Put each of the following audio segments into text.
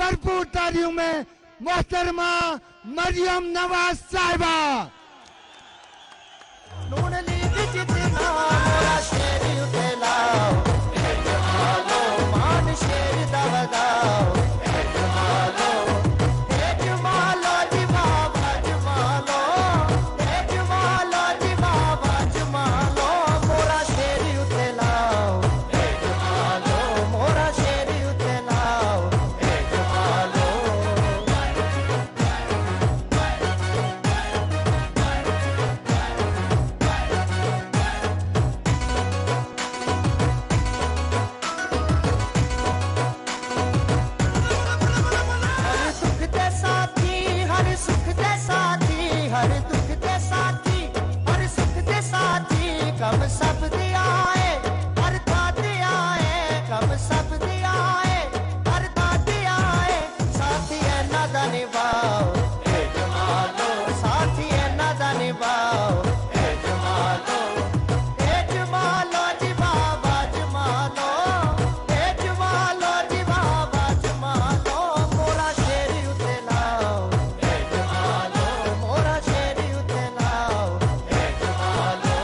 भरपूर तालियों में मोहतरमा मरियम नवाज साहिबा। नून लीग जितना मोरा शेर उतलाओ, जमालो मान शेर दवदाओ, जमालो जी बाबा जमालो, जमालो जी बाबा जमालो, मोरा शेर उतलाओ, जमालो मोरा शेर उतलाओ, जमालो। हर दुख दे साथी, हर सुख दे साथी, कम सब दे आए, हर दाते आए, कम सब दे आए, हर दाते आए, साथी है नादा निभाओ, ए जमालो, साथी है नादा निभाओ, ए जमालो जी बाबा जमालो, ए जमालो जी बाबा जमालो, मोरा शेर उतलाओ, ए जमालो मोरा शेर उतलाओ, ए जमालो।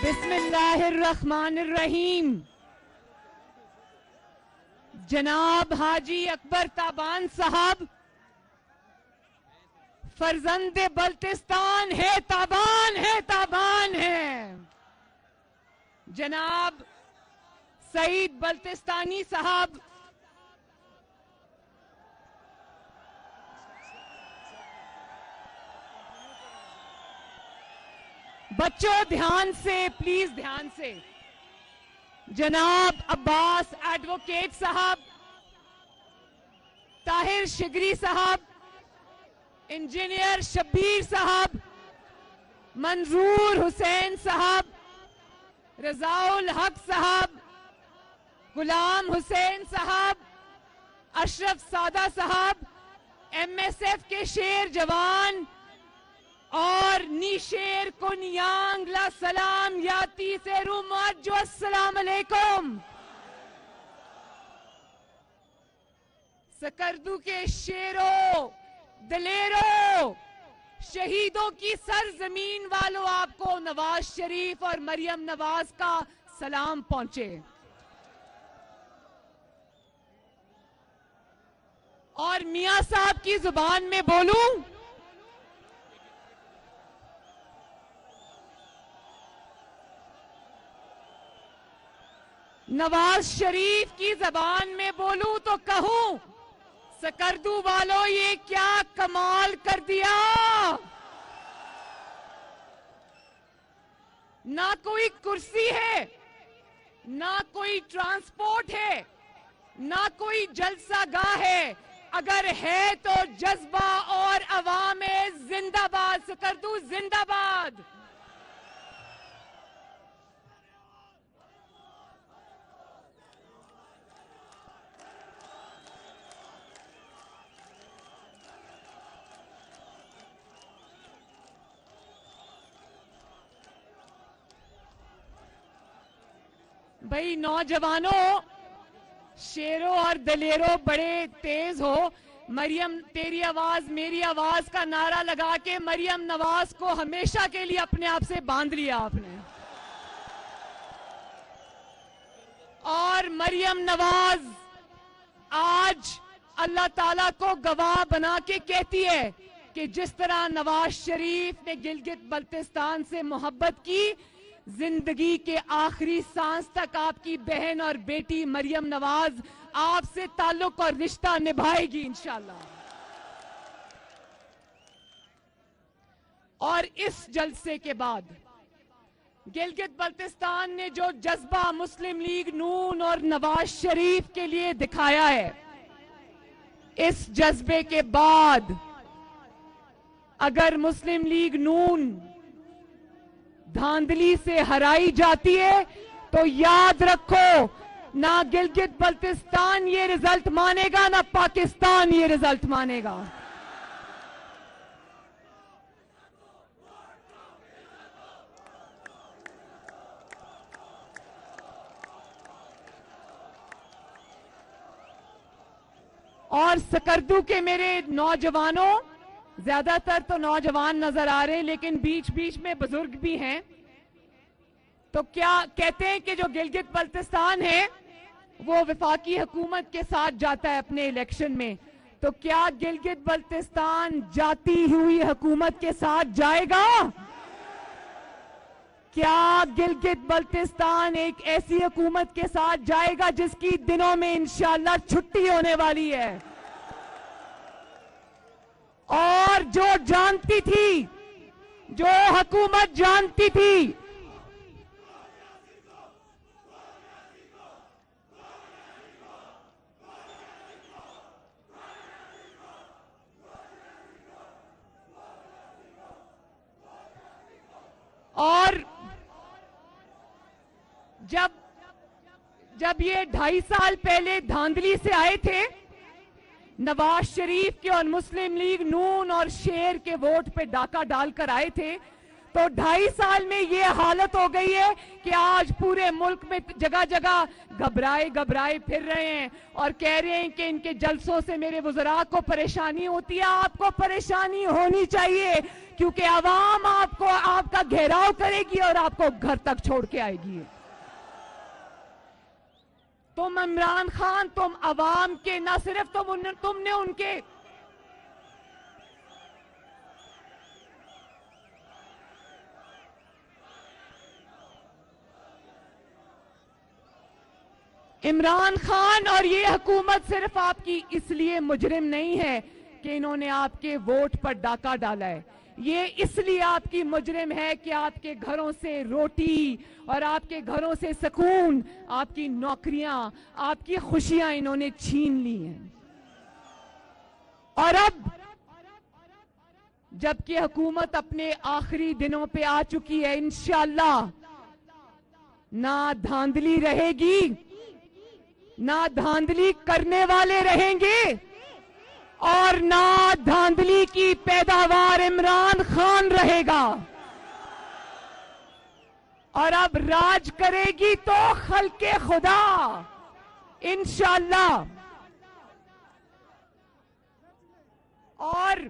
बिस्मिल्लाहिर्रहमानिर्रहीम। जनाब हाजी अकबर ताबान साहब फर्जंदे बल्तिस्तान है, ताबान है, ताबान है। जनाब सईद बल्तिस्तानी साहब बच्चों ध्यान से, प्लीज ध्यान से। जनाब अब्बास एडवोकेट साहब, ताहिर शिगरी साहब, इंजीनियर शब्बीर साहब, मंजूर हुसैन साहब, रजाउल हक साहब, गुलाम हुसैन साहब, अशरफ सादा साहब, MSF के शेर जवान और नीशेर कुनियांग ला सलाम याती से रूमाजो अस्सलाम अलैकुम। सकरदू के शेरों, दलेरों, शहीदों की सरजमीन वालों, आपको नवाज शरीफ और मरियम नवाज का सलाम पहुंचे। और मियां साहब की जुबान में बोलूं, नवाज शरीफ की जबान में बोलूं तो कहूं, सकरदू वालों ये क्या कमाल कर दिया। ना कोई कुर्सी है, ना कोई ट्रांसपोर्ट है, ना कोई जलसागाह है, अगर है तो जज्बा और अवाम जिंदाबाद। सकरदू जिंदाबाद। भाई नौजवानों, शेरों और दलेरों, बड़े तेज हो। मरियम तेरी आवाज मेरी आवाज का नारा लगा के मरियम नवाज को हमेशा के लिए अपने आप से बांध लिया आपने। और मरियम नवाज आज अल्लाह ताला को गवाह बना के कहती है कि जिस तरह नवाज शरीफ ने गिलगित बल्तिस्तान से मोहब्बत की, जिंदगी के आखिरी सांस तक आपकी बहन और बेटी मरियम नवाज आपसे ताल्लुक और रिश्ता निभाएगी इंशाल्लाह। और इस जलसे के बाद गिलगित बल्तिस्तान ने जो जज्बा मुस्लिम लीग नून और नवाज शरीफ के लिए दिखाया है, इस जज्बे के बाद अगर मुस्लिम लीग नून धांधली से हराई जाती है तो याद रखो, ना गिलगित बल्तिस्तान ये रिजल्ट मानेगा, ना पाकिस्तान ये रिजल्ट मानेगा। और सकरदू के मेरे नौजवानों, ज्यादातर तो नौजवान नजर आ रहे हैं लेकिन बीच बीच में बुजुर्ग भी हैं, तो क्या कहते हैं कि जो गिलगित बल्तिस्तान है वो वफाकी हुकूमत के साथ जाता है अपने इलेक्शन में, तो क्या गिलगित बल्तिस्तान जाती हुई हुकूमत के साथ जाएगा? क्या गिलगित बल्तिस्तान एक ऐसी हुकूमत के साथ जाएगा जिसकी दिनों में इंशाअल्लाह छुट्टी होने वाली है? और जो जानती थी, जो हुकूमत जानती थी और जब ये 2.5 साल पहले धांधली से आए थे, नवाज शरीफ के और मुस्लिम लीग नून और शेर के वोट पे डाका डालकर आए थे, तो 2.5 साल में ये हालत हो गई है कि आज पूरे मुल्क में जगह जगह घबराए घबराए फिर रहे हैं और कह रहे हैं कि इनके जलसों से मेरे वुज़रा को परेशानी होती है। आपको परेशानी होनी चाहिए क्योंकि आवाम आपको, आपका घेराव करेगी और आपको घर तक छोड़ के आएगी। तुम इमरान खान, तुम अवाम के, ना सिर्फ तुमने उनके इमरान खान और ये हुकूमत सिर्फ आपकी इसलिए मुजरिम नहीं है कि इन्होंने आपके वोट पर डाका डाला है, ये इसलिए आपकी मुजरिम है कि आपके घरों से रोटी और आपके घरों से सुकून, आपकी नौकरियां, आपकी खुशियां इन्होंने छीन ली हैं। और अब जबकि हुकूमत अपने आखिरी दिनों पे आ चुकी है, इंशाअल्लाह ना धांधली रहेगी, ना धांधली करने वाले रहेंगे और ना धांधली की पैदावार इमरान खान रहेगा। और अब राज करेगी तो खल्के खुदा, इंशाअल्लाह। और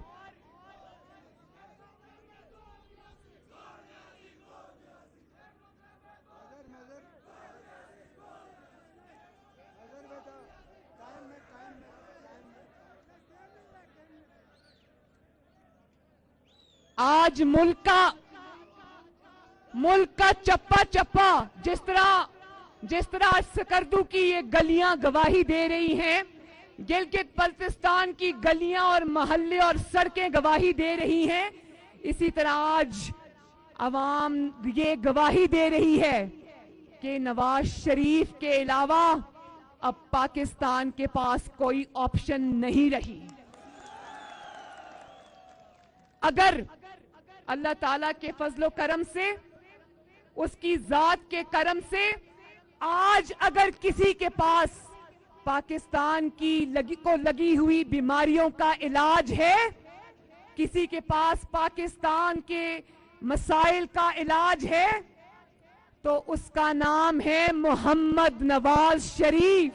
आज मुल्क का चप्पा चप्पा, जिस तरह सकरदू की ये गलियां गवाही दे रही हैं, गिलगित बल्तिस्तान की गलियां और मोहल्ले और सड़कें गवाही दे रही हैं, इसी तरह आज अवाम ये गवाही दे रही है कि नवाज शरीफ के अलावा अब पाकिस्तान के पास कोई ऑप्शन नहीं रही। अगर अल्लाह ताला के फजलो करम से, उसकी जात के करम से आज अगर किसी के पास पाकिस्तान की लगी हुई बीमारियों का इलाज है, किसी के पास पाकिस्तान के मसाइल का इलाज है, तो उसका नाम है मोहम्मद नवाज शरीफ,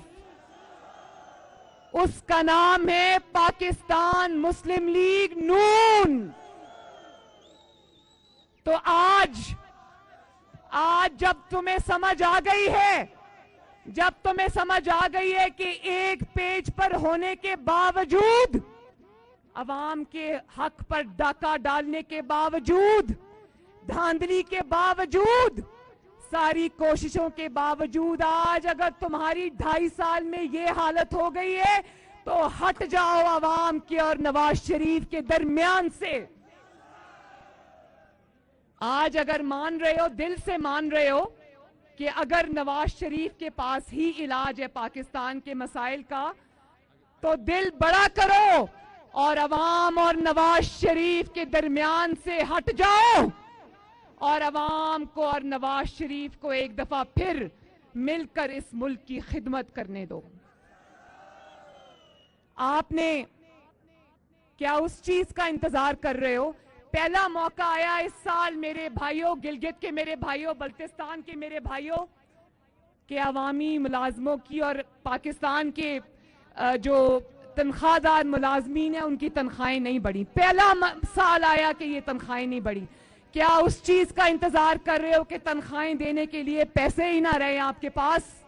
उसका नाम है पाकिस्तान मुस्लिम लीग नून। तो आज जब तुम्हें समझ आ गई है, जब तुम्हें समझ आ गई है कि एक पेज पर होने के बावजूद, अवाम के हक पर डाका डालने के बावजूद, धांधली के बावजूद, सारी कोशिशों के बावजूद आज अगर तुम्हारी 2.5 साल में ये हालत हो गई है तो हट जाओ अवाम के और नवाज शरीफ के दरमियान से। आज अगर मान रहे हो, दिल से मान रहे हो कि अगर नवाज शरीफ के पास ही इलाज है पाकिस्तान के मसाइल का, तो दिल बड़ा करो और अवाम और नवाज शरीफ के दरमियान से हट जाओ और अवाम को और नवाज शरीफ को एक दफा फिर मिलकर इस मुल्क की खिदमत करने दो। आपने क्या उस चीज का इंतजार कर रहे हो? पहला मौका आया इस साल मेरे भाइयों, गिलगित के मेरे भाइयों, बल्तिस्तान के मेरे भाइयों, के अवामी मुलाजमों की और पाकिस्तान के जो तनख्वाहदार मुलाजमीन है उनकी तनख्वाहें नहीं बढ़ी। पहला साल आया कि ये तनख्वाहें नहीं बढ़ी। क्या उस चीज का इंतजार कर रहे हो कि तनख्वाहें देने के लिए पैसे ही ना रहे आपके पास?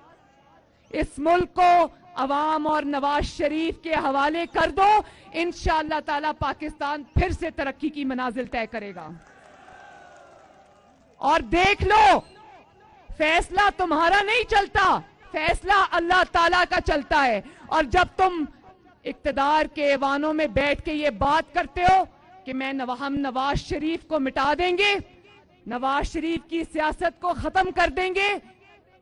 इस मुल्क को अवाम और नवाज शरीफ के हवाले कर दो, इंशाअल्लाह ताला पाकिस्तान फिर से तरक्की की मनाजिल तय करेगा। और देख लो, फैसला तुम्हारा नहीं चलता, फैसला अल्लाह ताला का चलता है। और जब तुम इक्तदार के ऐवानों में बैठ के ये बात करते हो कि हम नवाज शरीफ को मिटा देंगे, नवाज शरीफ की सियासत को खत्म कर देंगे,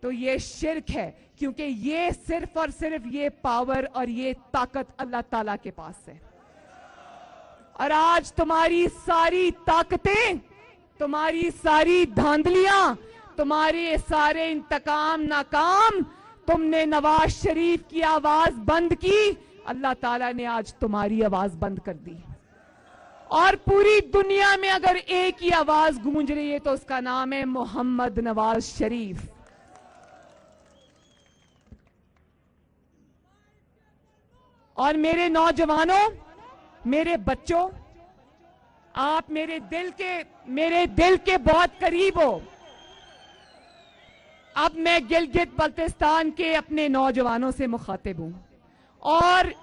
तो ये शिर्क है, क्योंकि ये सिर्फ और सिर्फ ये पावर और ये ताकत अल्लाह ताला के पास है। और आज तुम्हारी सारी ताकतें, तुम्हारी सारी धांधलियां, तुम्हारे सारे इंतकाम नाकाम, तुमने नवाज शरीफ की आवाज बंद की, अल्लाह ताला ने आज तुम्हारी आवाज बंद कर दी। और पूरी दुनिया में अगर एक ही आवाज गूंज रही है तो उसका नाम है मोहम्मद नवाज शरीफ। और मेरे नौजवानों, मेरे बच्चों, आप मेरे दिल के बहुत करीब हो। अब मैं गिलगित बल्तिस्तान के अपने नौजवानों से मुखातिब हूं और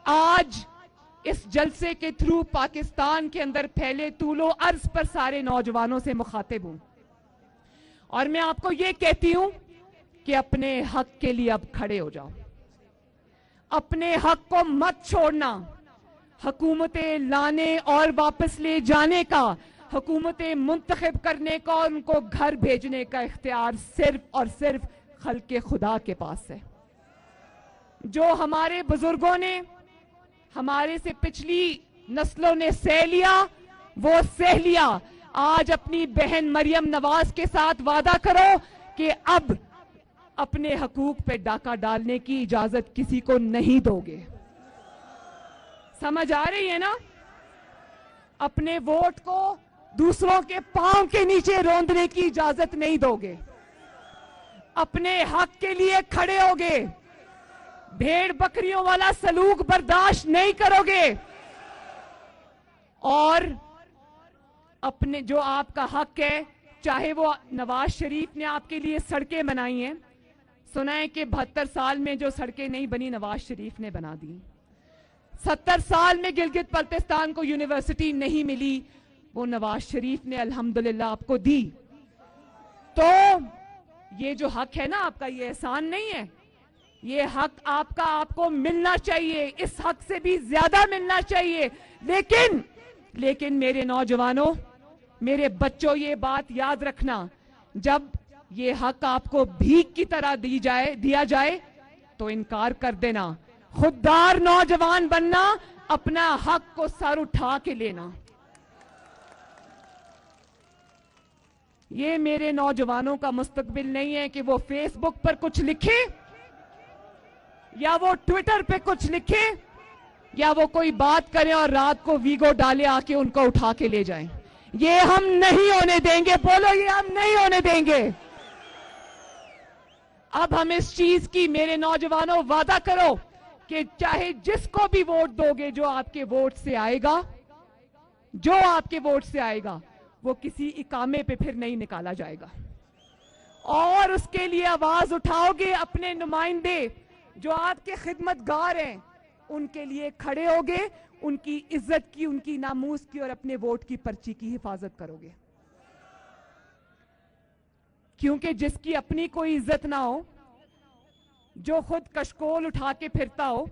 आज इस जलसे के थ्रू पाकिस्तान के अंदर फैले तूलो अर्ज पर सारे नौजवानों से मुखातिब हूं। और मैं आपको ये कहती हूं कि अपने हक के लिए अब खड़े हो जाओ, अपने हक को मत छोड़ना। हुकूमतें लाने और वापस ले जाने का, हुकूमतें मुंतखब करने का और उनको घर भेजने का इख्तियार सिर्फ और सिर्फ खल्के खुदा के पास है। जो हमारे बुजुर्गों ने, हमारे से पिछली नस्लों ने सह लिया, वो सह लिया। आज अपनी बहन मरियम नवाज के साथ वादा करो कि अब अपने हकूक पे डाका डालने की इजाजत किसी को नहीं दोगे। समझ आ रही है ना? अपने वोट को दूसरों के पांव के नीचे रौंदने की इजाजत नहीं दोगे, अपने हक के लिए खड़े होगे, भेड़ बकरियों वाला सलूक बर्दाश्त नहीं करोगे और अपने जो आपका हक है, चाहे वो नवाज शरीफ ने आपके लिए सड़कें बनाई हैं, सुना है कि 72 साल में जो सड़कें नहीं बनी नवाज शरीफ ने बना दी। 70 साल में गिलगित बल्तिस्तान को यूनिवर्सिटी नहीं मिली, वो नवाज शरीफ ने अल्हम्दुलिल्लाह आपको दी। तो ये जो हक है ना आपका, ये एहसान नहीं है, ये हक आपका आपको मिलना चाहिए, इस हक से भी ज्यादा मिलना चाहिए। लेकिन मेरे नौजवानों, मेरे बच्चों, ये बात याद रखना, जब ये हक आपको भीख की तरह दिया जाए तो इनकार कर देना। खुददार नौजवान बनना, अपना हक को सर उठा के लेना। ये मेरे नौजवानों का मुस्तकबिल नहीं है कि वो फेसबुक पर कुछ लिखे या वो ट्विटर पे कुछ लिखे या वो कोई बात करें और रात को वीगो डाले आके उनको उठा के ले जाएं। ये हम नहीं होने देंगे। बोलो, ये हम नहीं होने देंगे। अब हम इस चीज की, मेरे नौजवानों, वादा करो कि चाहे जिसको भी वोट दोगे, जो आपके वोट से आएगा, वो किसी इकामे पे फिर नहीं निकाला जाएगा। और उसके लिए आवाज उठाओगे, अपने नुमाइंदे जो आपके खिदमतगार हैं उनके लिए खड़े होगे, उनकी इज्जत की, उनकी नामूस की और अपने वोट की पर्ची की हिफाजत करोगे। क्योंकि जिसकी अपनी कोई इज्जत ना हो, जो खुद कशकोल उठा के फिरता हो,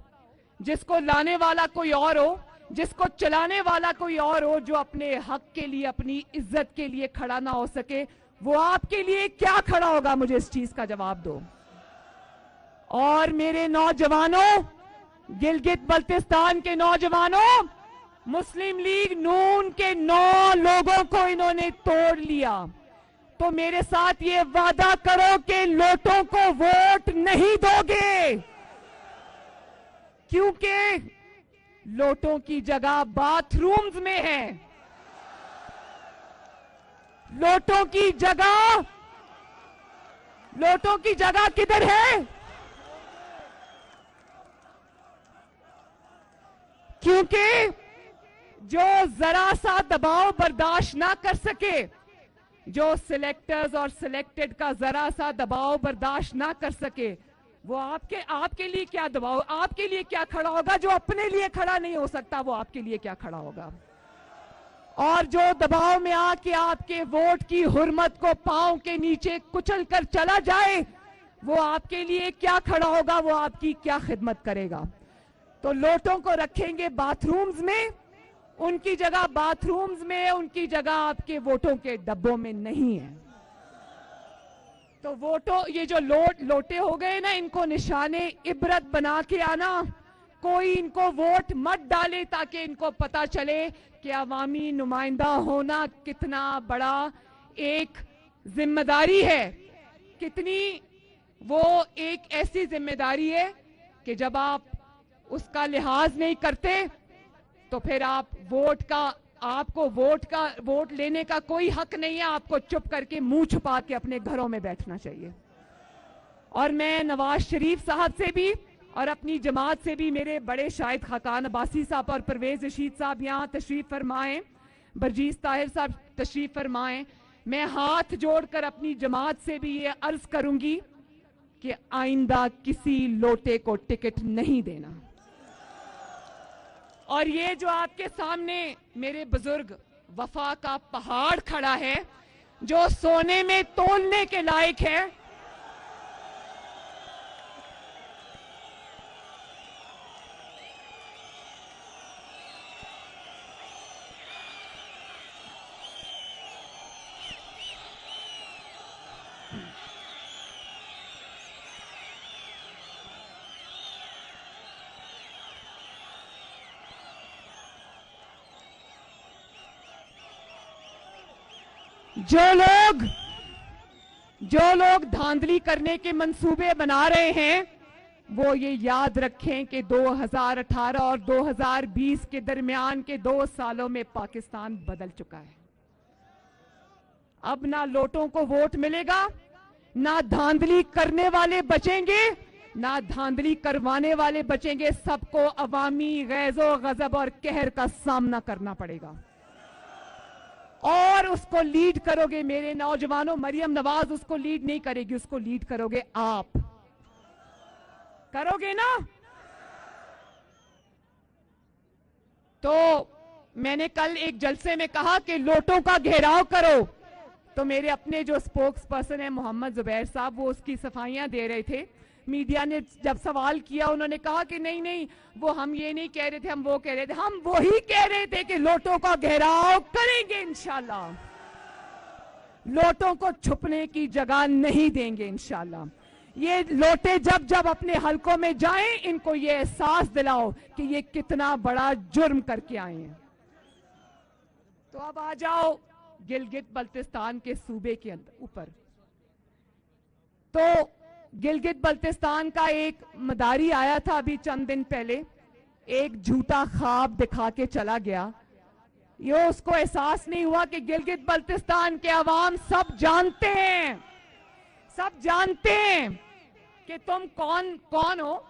जिसको लाने वाला कोई और हो, जिसको चलाने वाला कोई और हो, जो अपने हक के लिए, अपनी इज्जत के लिए खड़ा ना हो सके, वो आपके लिए क्या खड़ा होगा? मुझे इस चीज का जवाब दो। और मेरे नौजवानों, गिलगित बल्तिस्तान के नौजवानों, मुस्लिम लीग नून के 9 लोगों को इन्होंने तोड़ लिया। तो मेरे साथ ये वादा करो कि लोटों को वोट नहीं दोगे, क्योंकि लोटों की जगह बाथरूम्स में है। लोटों की जगह किधर है? क्योंकि जो जरा सा दबाव बर्दाश्त ना कर सके, जो सिलेक्टर्स और सिलेक्टेड का जरा सा दबाव बर्दाश्त ना कर सके, वो आपके लिए क्या दबाव, आपके लिए क्या खड़ा होगा? जो अपने लिए खड़ा नहीं हो सकता वो आपके लिए क्या खड़ा होगा? और जो दबाव में आके आपके वोट की हुर्मत को पांव के नीचे कुचल कर चला जाए, वो आपके लिए क्या खड़ा होगा? वो आपकी क्या खिदमत करेगा? तो लोटों को रखेंगे बाथरूम्स में, उनकी जगह बाथरूम्स में, उनकी जगह आपके वोटों के डब्बों में नहीं है। तो वोटों, ये जो लोटे हो गए ना, इनको निशाने इबरत बना के आना। कोई इनको वोट मत डाले ताकि इनको पता चले कि अवामी नुमाइंदा होना कितना बड़ा एक जिम्मेदारी है, कितनी वो एक ऐसी जिम्मेदारी है कि जब आप उसका लिहाज नहीं करते तो फिर आप आपको वोट लेने का कोई हक नहीं है। आपको चुप करके मुंह छुपा के अपने घरों में बैठना चाहिए। और मैं नवाज शरीफ साहब से भी और अपनी जमात से भी, मेरे बड़े शाहिद खाकान अब्बासी साहब और परवेज रशीद साहब यहाँ तशरीफ फरमाएं, बरजीस ताहिर साहब तशरीफ फरमाएं, मैं हाथ जोड़कर अपनी जमात से भी ये अर्ज करूंगी कि आइंदा किसी लोटे को टिकट नहीं देना। और ये जो आपके सामने मेरे बुजुर्ग वफा का पहाड़ खड़ा है, जो सोने में तोलने के लायक है, जो लोग धांधली करने के मंसूबे बना रहे हैं, वो ये याद रखें कि 2018 और 2020 के दरमियान के 2 सालों में पाकिस्तान बदल चुका है। अब ना लोटों को वोट मिलेगा, ना धांधली करने वाले बचेंगे, ना धांधली करवाने वाले बचेंगे। सबको अवामी गैज़ो गजब और कहर का सामना करना पड़ेगा। और उसको लीड करोगे मेरे नौजवानों, मरियम नवाज उसको लीड नहीं करेगी, उसको लीड करोगे आप। करोगे ना? तो मैंने कल एक जलसे में कहा कि लोटों का घेराव करो, तो मेरे अपने जो स्पोक्स पर्सन है मोहम्मद जुबैर साहब, वो उसकी सफाइयां दे रहे थे। मीडिया ने जब सवाल किया, उन्होंने कहा कि नहीं नहीं, वो हम ये नहीं कह रहे थे, हम वो कह रहे थे। हम वही कह रहे थे कि लोटों का घेराव करेंगे इंशाल्लाह, लोटों को छुपने की जगह नहीं देंगे इंशाल्लाह। ये लोटे जब जब अपने हलकों में जाएं, इनको ये एहसास दिलाओ कि ये कितना बड़ा जुर्म करके आए हैं। तो अब आ जाओ गिलगित बल्तिस्तान के सूबे के अंदर ऊपर। तो गिलगित बल्तिस्तान का एक मदारी आया था अभी चंद दिन पहले, एक झूठा ख्वाब दिखा के चला गया। ये उसको एहसास नहीं हुआ कि गिलगित बल्तिस्तान के अवाम सब जानते हैं, सब जानते हैं कि तुम कौन हो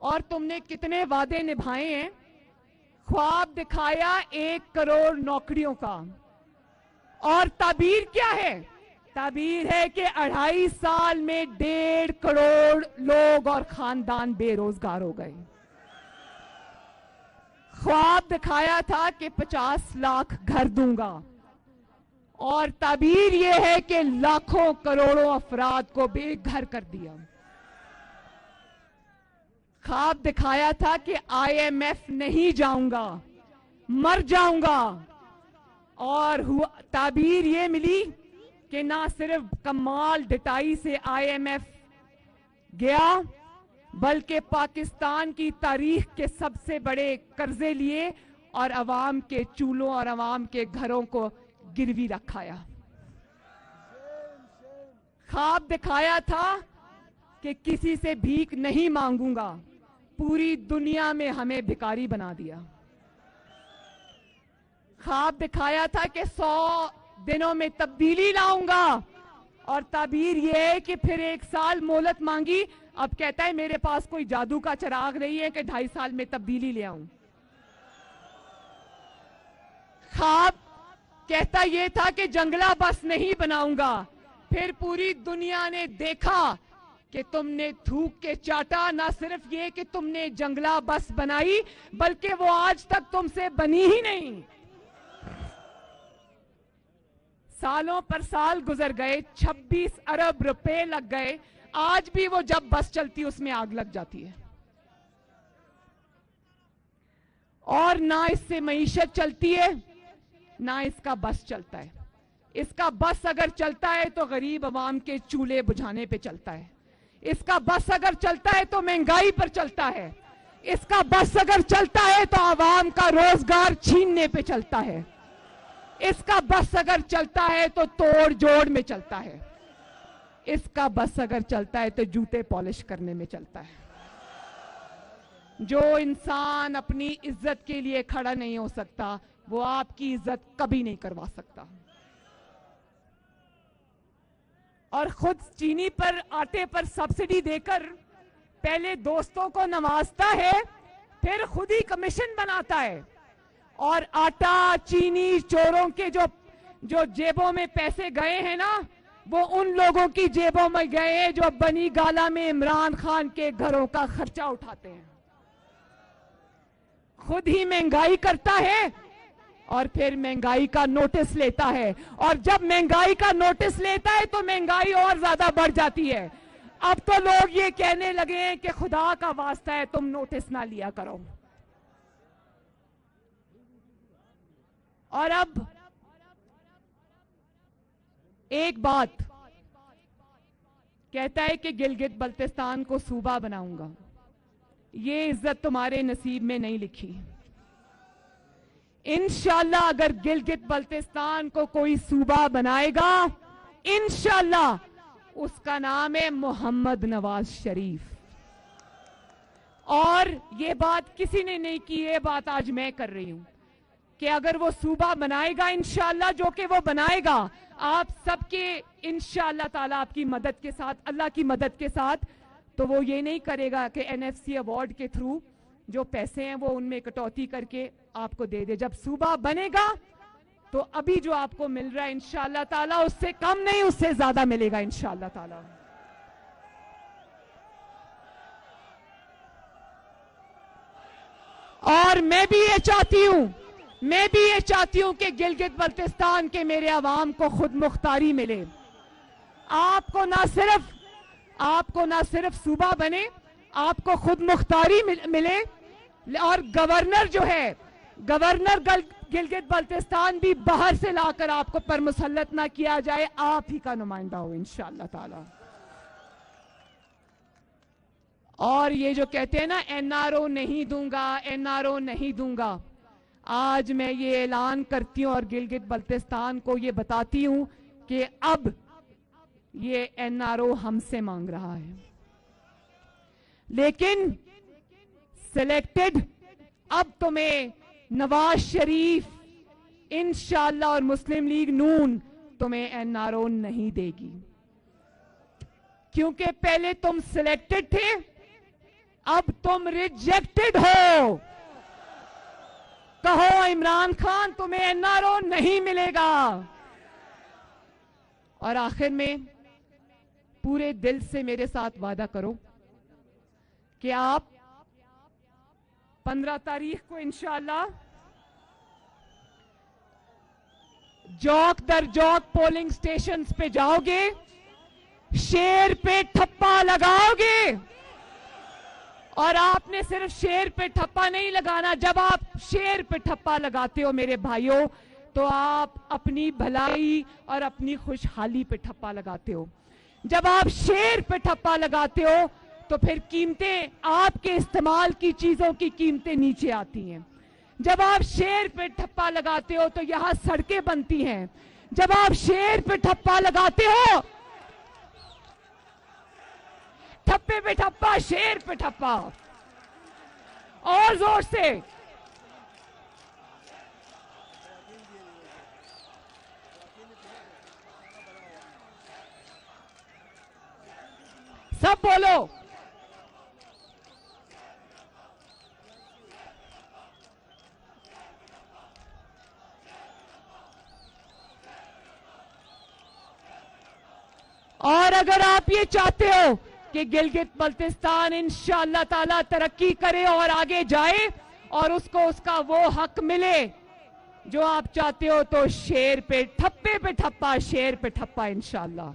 और तुमने कितने वादे निभाए हैं। ख्वाब दिखाया 1 करोड़ नौकरियों का, और ताबीर क्या है? ताबीर है कि 2.5 साल में 1.5 करोड़ लोग और खानदान बेरोजगार हो गए। ख्वाब दिखाया था कि 50 लाख घर दूंगा, और ताबीर यह है कि लाखों करोड़ों अफराद को बेघर कर दिया। ख्वाब दिखाया था कि IMF नहीं जाऊंगा, मर जाऊंगा, और ताबीर ये मिली कि ना सिर्फ कमाल डटाई से IMF गया, बल्कि पाकिस्तान की तारीख के सबसे बड़े कर्जे लिए और अवाम के चूल्हों और अवाम के घरों को गिरवी रखाया। ख्वाब दिखाया था कि किसी से भीख नहीं मांगूंगा, पूरी दुनिया में हमें भिखारी बना दिया। ख्वाब दिखाया था कि 100 दिनों में तब्दीली लाऊंगा, और ताबीर यह है कि फिर 1 साल मोहलत मांगी। अब कहता है मेरे पास कोई जादू का चिराग नहीं है कि 2.5 साल में तब्दीली ले आऊं। ख्वाब कहता ये था कि जंगला बस नहीं बनाऊंगा, फिर पूरी दुनिया ने देखा कि तुमने थूक के चाटा। ना सिर्फ ये कि तुमने जंगला बस बनाई, बल्कि वो आज तक तुमसे बनी ही नहीं। सालों पर साल गुजर गए, 26 अरब रुपए लग गए, आज भी वो जब बस चलती है उसमें आग लग जाती है। और ना इससे मईशत चलती है, ना इसका बस चलता है। इसका बस अगर चलता है तो गरीब आवाम के चूल्हे बुझाने पे चलता है। इसका बस अगर चलता है तो महंगाई पर चलता है। इसका बस अगर चलता है तो आवाम का रोजगार छीनने पे चलता है। इसका बस अगर चलता है तो तोड़ जोड़ में चलता है। इसका बस अगर चलता है तो जूते पॉलिश करने में चलता है। जो इंसान अपनी इज्जत के लिए खड़ा नहीं हो सकता, वो आपकी इज्जत कभी नहीं करवा सकता। और खुद चीनी पर, आटे पर सब्सिडी देकर पहले दोस्तों को नवाजता है, फिर खुद ही कमीशन बनाता है। और आटा चीनी चोरों के जो जेबों में पैसे गए हैं ना, वो उन लोगों की जेबों में गए हैं जो बनी गाला में इमरान खान के घरों का खर्चा उठाते हैं। खुद ही महंगाई करता है और फिर महंगाई का नोटिस लेता है। और जब महंगाई का नोटिस लेता है तो महंगाई और ज्यादा बढ़ जाती है। अब तो लोग ये कहने लगे हैं कि खुदा का वास्ता है तुम नोटिस ना लिया करो। और अब एक बात कहता है कि गिलगित बल्तिस्तान को सूबा बनाऊंगा। ये इज्जत तुम्हारे नसीब में नहीं लिखी। इंशाल्लाह अगर गिलगित बल्तिस्तान को कोई सूबा बनाएगा, इंशाल्लाह उसका नाम है मोहम्मद नवाज शरीफ। और ये बात किसी ने नहीं की, ये बात आज मैं कर रही हूं कि अगर वो सूबा बनाएगा इंशाल्लाह, जो कि वो बनाएगा आप सबके इंशाल्लाह ताला आपकी मदद के साथ, अल्लाह की मदद के साथ, तो वो ये नहीं करेगा कि एनएफसी अवार्ड के थ्रू जो पैसे हैं वो उनमें कटौती करके आपको दे दे। जब सूबा बनेगा तो अभी जो आपको मिल रहा है इंशाल्लाह ताला उससे कम नहीं, उससे ज्यादा मिलेगा इंशाल्लाह ताला। और मैं भी ये चाहती हूं कि गिलगित बल्तिस्तान के मेरे अवाम को खुद मुख्तारी मिले। आपको ना सिर्फ सूबा बने, आपको खुद मुख्तारी मिले। और गवर्नर जो है, गवर्नर गिलगित बल्तिस्तान भी बाहर से लाकर आपको पर मुसल्लत ना किया जाए, आप ही का नुमाइंदा हो इंशाअल्लाह ताला। और ये जो कहते हैं ना एनआरओ नहीं दूंगा, एनआरओ नहीं दूंगा, आज मैं ये ऐलान करती हूं और गिलगित बल्तिस्तान को ये बताती हूं कि अब ये एनआरओ हमसे मांग रहा है। लेकिन सिलेक्टेड अब तुम्हें नवाज शरीफ इंशाअल्लाह और मुस्लिम लीग नून तुम्हें एनआरओ नहीं देगी, क्योंकि पहले तुम सिलेक्टेड थे, अब तुम रिजेक्टेड हो। कहो इमरान खान तुम्हें एनआरओ नहीं मिलेगा। और आखिर में पूरे दिल से मेरे साथ वादा करो कि आप 15 तारीख को इंशाअल्लाह जौक दर जौक पोलिंग स्टेशंस पे जाओगे, शेर पे ठप्पा लगाओगे। और आपने सिर्फ शेर पे ठप्पा नहीं लगाना, जब आप शेर पे ठप्पा लगाते हो मेरे भाइयों, तो आप अपनी भलाई और अपनी खुशहाली पे ठप्पा लगाते हो। जब आप शेर पे ठप्पा लगाते हो तो फिर कीमतें, आपके इस्तेमाल की चीजों की कीमतें नीचे आती हैं। जब आप शेर पे ठप्पा लगाते हो तो यहां सड़कें बनती हैं। जब आप शेर पे ठप्पा लगाते हो, ठप्पे पे ठप्पा, शेर पे ठप्पा, और जोर से सब बोलो। और अगर आप ये चाहते हो कि गिलगित बल्तिस्तान इंशाअल्लाह ताला तरक्की करे और आगे जाए और उसको उसका वो हक मिले जो आप चाहते हो, तो शेर पे ठप्पा, शेर पे ठप्पा इंशाअल्लाह।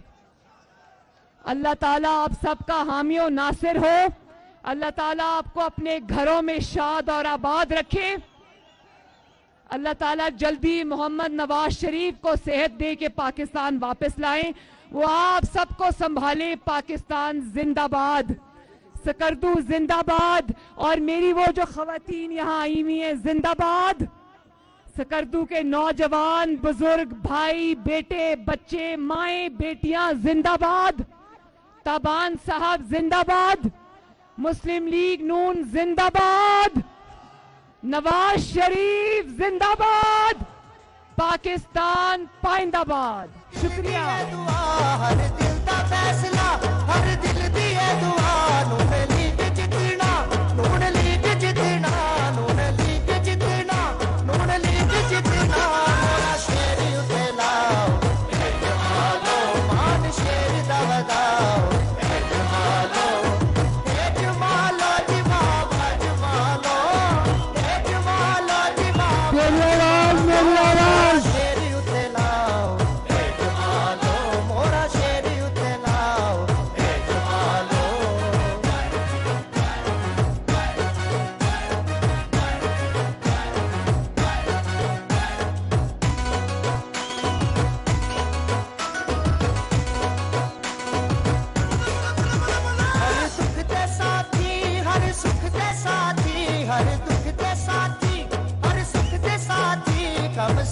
अल्लाह ताला आप सबका हामी और नासिर हो। अल्लाह ताला आपको अपने घरों में शाद और आबाद रखे। अल्लाह ताला जल्दी मोहम्मद नवाज शरीफ को सेहत दे के पाकिस्तान वापस लाएं, वो आप सबको संभाले। पाकिस्तान जिंदाबाद, सकरदू जिंदाबाद, और मेरी वो जो खवातीन यहाँ आई हुई हैं जिंदाबाद। सकरदू के नौजवान, बुजुर्ग, भाई, बेटे, बच्चे, माएं, बेटियां जिंदाबाद। ताबान साहब जिंदाबाद। मुस्लिम लीग नून जिंदाबाद। नवाज शरीफ जिंदाबाद। पाकिस्तान पाइंदाबाद। शुक्रिया। दुआ हर दिल दा फैसला, हर दिल दी है दुआ। नून लीग जितना, नून लीग जितना, नून लीग जितना, नून लीग जितना। मोरा शेर उते लाओ, जमालो मान शेर दा वदाओ। जमालो जी बाबा, जमालो जी बाबा। मेरी आवाज, मेरी आवाज। शेर उते लाओ, जमालो मोरा शेर उते लाओ। जमालो हर सुख दे साथी, हर सुख दे साथी, हर दुख दे साथी, हर सुख दे साथी। कम